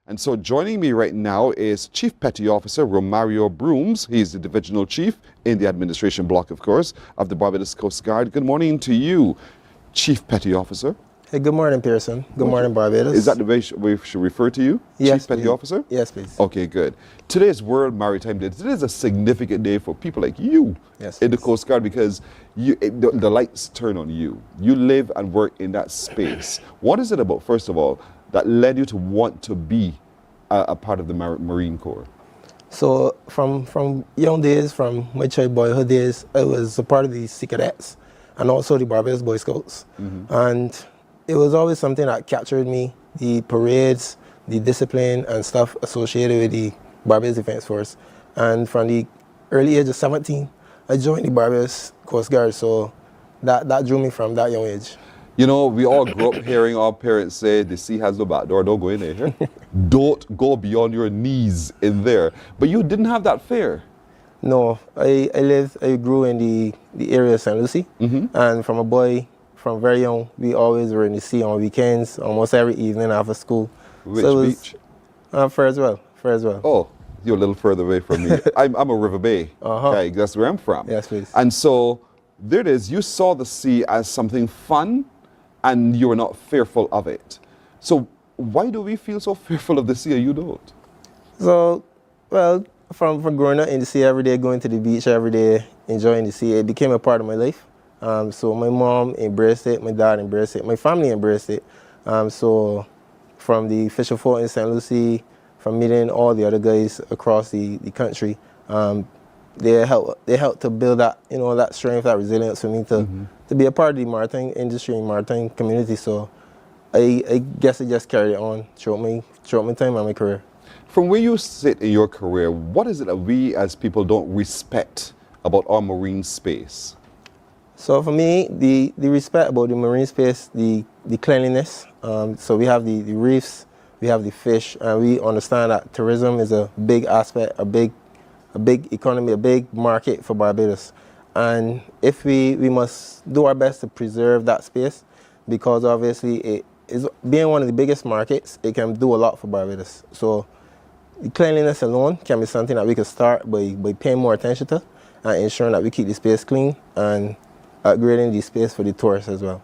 And so joining me right now is Chief Petty Officer Romario Broomes. He's the Divisional Chief in the administration block, of course, of the Barbados Coast Guard. Good morning to you, Chief Petty Officer. Hey, good morning, Pearson. Good morning, Barbados. Is that the way we should refer to you? Yes, Chief Petty please. Officer? Yes, please. Okay, good. Today is World Maritime Day. Today is a significant day for people like you in the Coast Guard because the lights turn on you. You live and work in that space. What is it about, first of all, that led you to want to be a part of the Marine Corps? So from young days, from my child boyhood days, I was a part of the Sea Cadets and also the Barbados Boy Scouts. And it was always something that captured me, the parades, the discipline and stuff associated with the Barbados Defence Force. And from the early age of 17, I joined the Barbados Coast Guard, so that drew me from that young age. You know, we all grew up hearing our parents say, the sea has no back door, don't go in there. Don't go beyond your knees in there. But you didn't have that fear. No, I grew in the area of St. Lucie, and from a boy, from very young, we always were in the sea on weekends, almost every evening after school. Which beach? Fair as well. Oh, you're a little further away from me. I'm a River Bay guy. That's where I'm from. Yes, please. And so there it is. You saw the sea as something fun, and you were not fearful of it. So why do we feel so fearful of the sea and you don't? So, well, from growing up in the sea every day, going to the beach every day, enjoying the sea, it became a part of my life. So my mom embraced it, my dad embraced it, my family embraced it. So from the Fisher Fort in St. Lucie, from meeting all the other guys across the country, they helped to build that, that strength, that resilience for me to be a part of the maritime industry and maritime community. So I guess I just carried it on throughout my time and my career. From where you sit in your career, what is it that we as people don't respect about our marine space? So for me, the respect about the marine space, the cleanliness. So we have the reefs, we have the fish, and we understand that tourism is a big aspect, a big economy, a big market for Barbados. And if we must do our best to preserve that space, because obviously it is being one of the biggest markets, it can do a lot for Barbados. So the cleanliness alone can be something that we could start by paying more attention to and ensuring that we keep the space clean and upgrading the space for the tourists as well.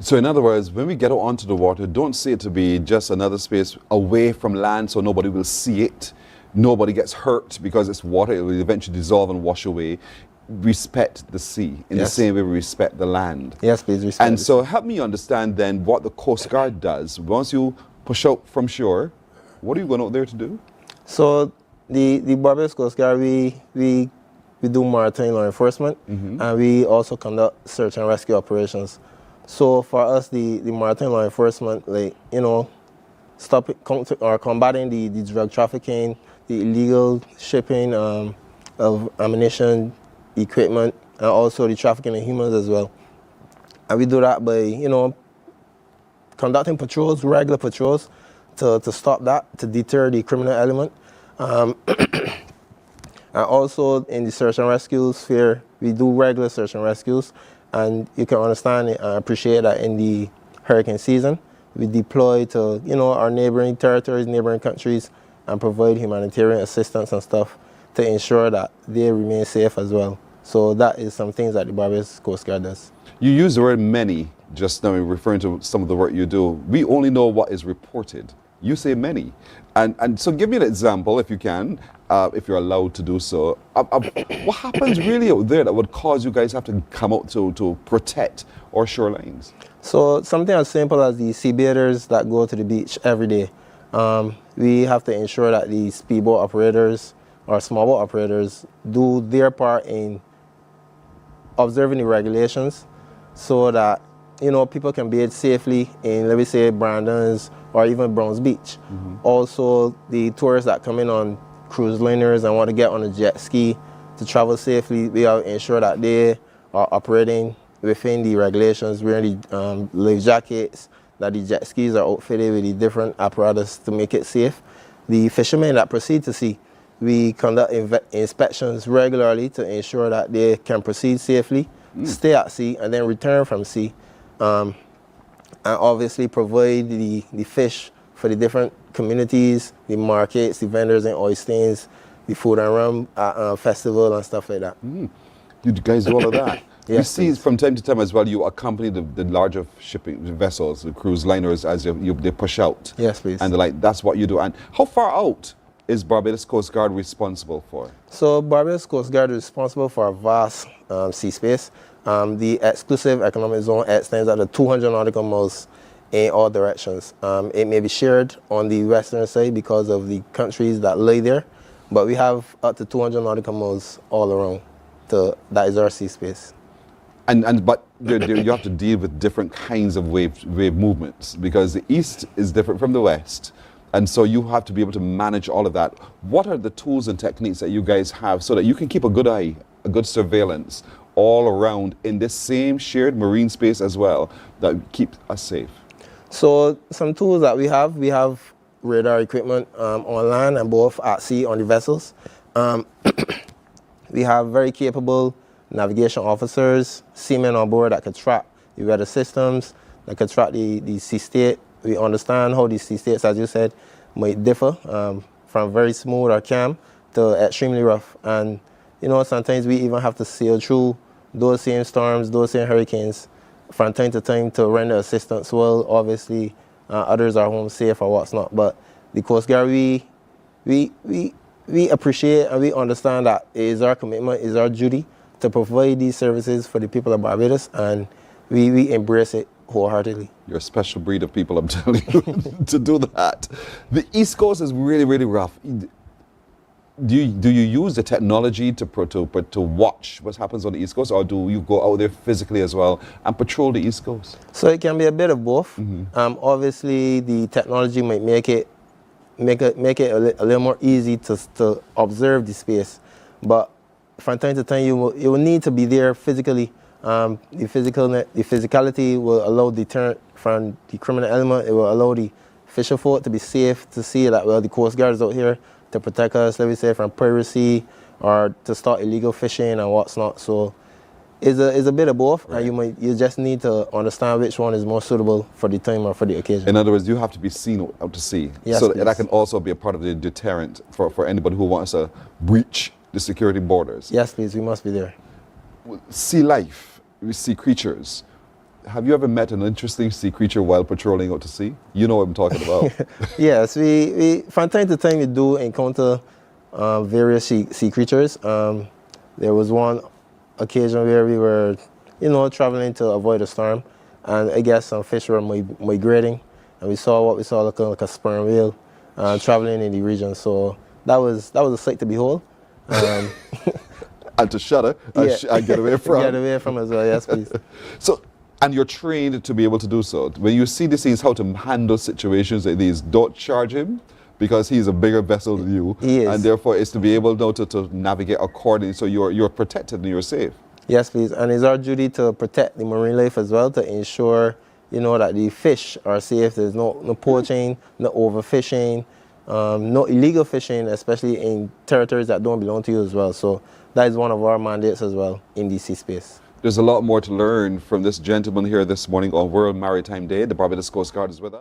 So in other words, when we get out onto the water, don't see it to be just another space away from land so nobody will see it. Nobody gets hurt because it's water. It will eventually dissolve and wash away. Respect the sea in the same way we respect the land. Yes, please respect. And so help me understand then what the Coast Guard does. Once you push out from shore, what are you going out there to do? So the Barbados Coast Guard, we do maritime law enforcement, and we also conduct search and rescue operations. So for us, the maritime law enforcement, combating the drug trafficking, the illegal shipping of ammunition, equipment, and also the trafficking in humans as well. And we do that by, conducting patrols, regular patrols, to stop that, to deter the criminal element. And also in the search and rescue sphere, we do regular search and rescues. And you can understand and appreciate that in the hurricane season, we deploy to, our neighboring territories, neighboring countries, and provide humanitarian assistance and stuff to ensure that they remain safe as well. So that is some things that the Barbados Coast Guard does. You use the word many just now, referring to some of the work you do. We only know what is reported. You say many. And so give me an example, if you can, if you're allowed to do so. What happens really out there that would cause you guys have to come out to protect our shorelines? So something as simple as the sea bathers that go to the beach every day. We have to ensure that the speedboat operators or small boat operators do their part in observing the regulations so that people can bathe safely in, let me say, Brandon's or even Browns Beach. Also, the tourists that come in on cruise liners and want to get on a jet ski to travel safely, we have to ensure that they are operating within the regulations, wearing the life jackets, that the jet skis are outfitted with the different apparatus to make it safe. The fishermen that proceed to sea, we conduct inspections regularly to ensure that they can proceed safely, stay at sea, and then return from sea. And obviously provide the fish for the different communities, the markets, the vendors in oil stains, the food and rum festival and stuff like that. You guys do all of that? Yes, we see please. from time to time as well, you accompany the larger shipping vessels, the cruise liners, as they push out. Yes, please. And that's what you do. And how far out is Barbados Coast Guard responsible for? So Barbados Coast Guard is responsible for a vast sea space. The exclusive economic zone extends at the 200 nautical miles in all directions. It may be shared on the western side because of the countries that lay there, but we have up to 200 nautical miles all around. That is our sea space. But you have to deal with different kinds of wave movements, because the east is different from the west. And so you have to be able to manage all of that. What are the tools and techniques that you guys have so that you can keep a good eye, a good surveillance all around in this same shared marine space as well that keeps us safe? So some tools that we have radar equipment on land and both at sea on the vessels. We have very capable navigation officers, seamen on board that can track the weather systems, that can track the sea state. We understand how the sea states, as you said, might differ from very smooth or calm to extremely rough. And, you know, sometimes we even have to sail through those same storms, those same hurricanes from time to time to render assistance. Well, obviously, others are home safe or what's not. But the Coast Guard, we appreciate and we understand that it is our commitment, it is our duty to provide these services for the people of Barbados, and we embrace it wholeheartedly. You're a special breed of people, I'm telling you, to do that. The East Coast is really, really rough. Do you use the technology to watch what happens on the East Coast, or do you go out there physically as well and patrol the East Coast? So it can be a bit of both. Obviously, the technology might make it a little more easy to observe the space, but from time to time you will need to be there physically. The physicality will allow deterrent from the criminal element. It will allow the fisher folk to be safe, to see that, well, the Coast Guard is out here to protect us, let me say, from piracy or to start illegal fishing and what's not. So it's a bit of both, right. And you just need to understand which one is more suitable for the time or for the occasion. In other words, you have to be seen out to sea. Yes, so please. that can also be a part of the deterrent for anybody who wants to breach the security borders. Yes, please, we must be there. Sea life, sea creatures. Have you ever met an interesting sea creature while patrolling out to sea? You know what I'm talking about. Yes, we from time to time we do encounter various sea creatures. There was one occasion where we were, traveling to avoid a storm, and I guess some fish were migrating, and we saw looking like a sperm whale traveling in the region. So that was a sight to behold. And to shudder and get away from. Get away from as well, yes, please. So, and you're trained to be able to do so. When you see these things, how to handle situations like these, don't charge him, because he's a bigger vessel than you. He is. And therefore, it's to be able to navigate accordingly so you're protected and you're safe. Yes, please. And it's our duty to protect the marine life as well, to ensure, that the fish are safe. There's no poaching, no overfishing, no illegal fishing, especially in territories that don't belong to you as well. So that is one of our mandates as well in the sea space. There's a lot more to learn from this gentleman here this morning on World Maritime Day. The Barbados Coast Guard is with us.